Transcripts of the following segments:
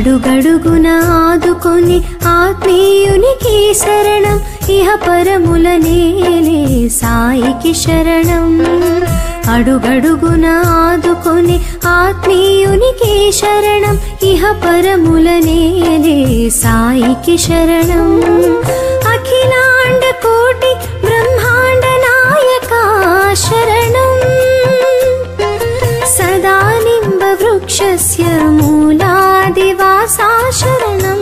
అడుగడుగున ఆదుకొని ఆత్మీయునికి శరణం, ఇహ పరముల నేలే సాయికి శరణం. అడుగడుగున ఆదుకొని ఆత్మీయునికి శరణం, ఇహ పరముల నేలే సాయికి శరణం. అఖిలాండ కోటి బ్రహ్మాండ నాయక శరణం, సదా నింబ వృక్షస్య మూలాదివాసా శరణం.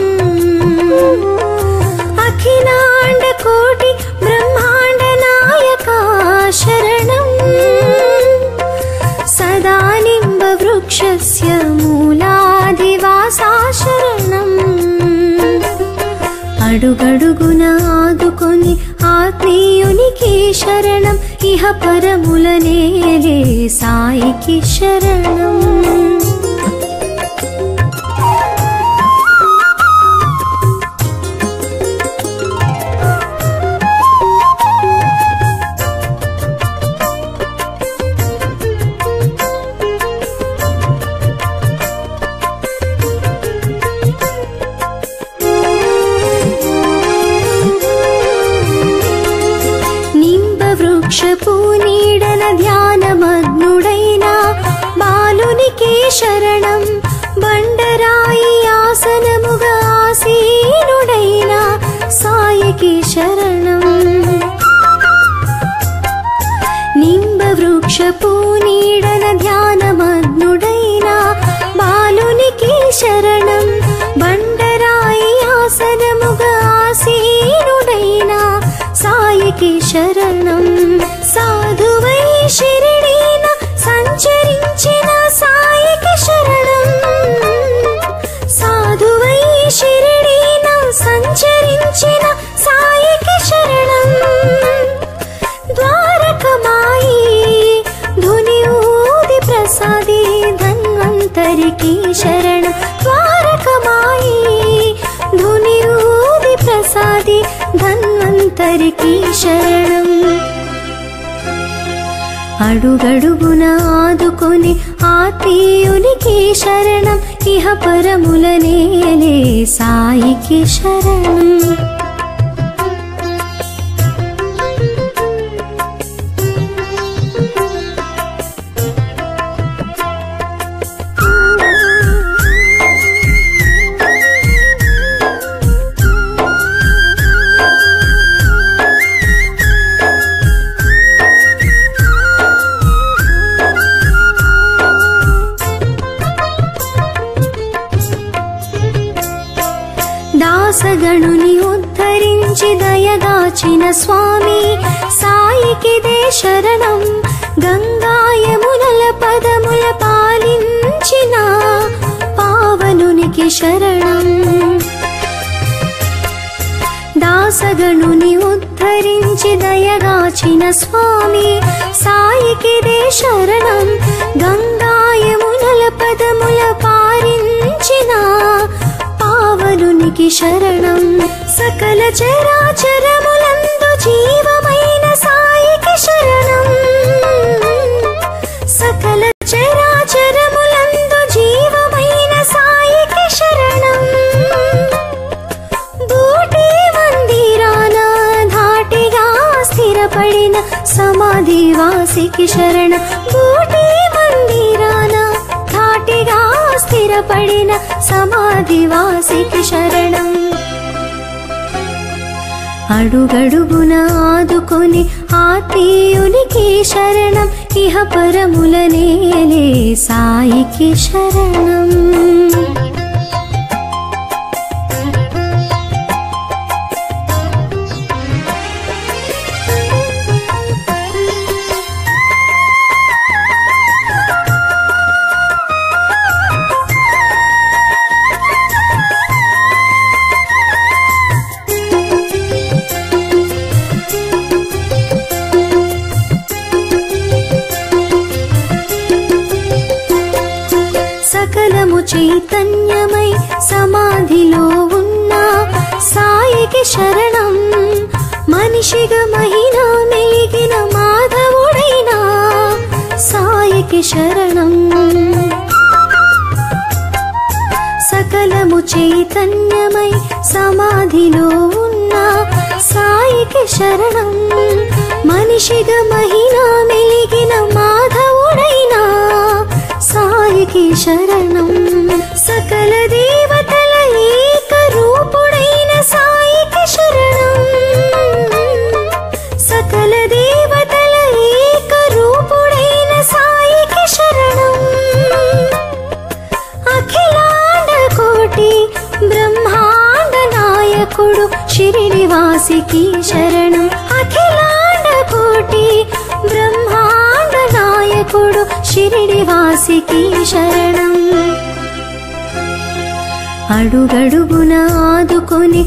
అఖిలాండ కోటి బ్రహ్మాండ నాయక శరణం, సదా నింబ వృక్షస్య మూలాదివాసా శరణం. అడుగడుగున ఆదుకొని ఆత్మీయునికి శరణం, ఇహ పరముల నేలే సాయికి శరణం. వృక్షపు నీడన ధ్యానమగ్నుడైన బాలునికి శరణం, బండరాయి ఆసనముగా ఆసీనుడైన సాయికి శరణం. నింబ వృక్షపు నీడన ధ్యానమగ్నుడైన బాలునికి శరణం, బండరాయి ఆసనముగా ఆసీనుడైన సాయికి శరణం. సాధువై శిరిడీన సంచరించిన సాయికి శరణం, సాధువై శిరిడీన సంచరించిన సాయికి శరణం. ద్వారకమాయి ధుని ఊది ప్రసాది ధన్వంతరికి శరణం, ద్వారకమాయి ధుని ఊది ప్రసాది ధన్వంతరికి శరణం. అడుగడుగున ఆదుకొని ఆత్మీయునికి శరణం, ఇహ పరముల నేలే సాయికి శరణం. దాసగణుని ఉద్ధరించి దయగాచిన స్వామి సాయికి దే శరణం, గంగాయమునల పదముల పాలించిన పావనునికి శరణం. దాసగణుని ఉద్ధరించి దయగాచిన స్వామి సాయికి దే శరణం, గంగాయమునల పదముల పాలించిన పావనునికి శరణం. సకల చరాచరములందు జీవమైన సాయికి శరణం, సకల చరాచరములందు జీవమైన సాయికి శరణం. బూటి మందిరాన ధాటిగా స్థిరపడిన సమాధివాసికి శరణం, బూటి మందిరాన ధాటిగా స్థిరపడిన సమాధివాసికి శరణం. అడుగడుగున ఆదుకొని ఆత్మీయునికి శరణం, ఇహ పరముల నేలే సాయికి శరణం. సకలము చైతన్యమై సమాధిలో ఉన్న సాయికి శరణం, మనిషిగా మహిళ మెలిగిన మాధవుడైన సాయికి శరణం. సకల సకలము చైతన్యమై సమాధిలో ఉన్న సాయికి శరణం. మనిషిగా మహిళ మెలిగిన మాధవుడైనా సాయికి శరణం. సకల దేవతల ఏక రూపుడైన సాయికి శరణం. సకల దేవతల ఏక రూపుడైన సాయికి శరణం. అఖిలాండ కోటి బ్రహ్మాండ నాయకుడు షిరిడివాసికి శరణం. అఖిలాండ కోటి బ్రహ్మాండ నాయకుడు షిరిడివాసికి శరణం. అడుగడుగున ఆదుకొని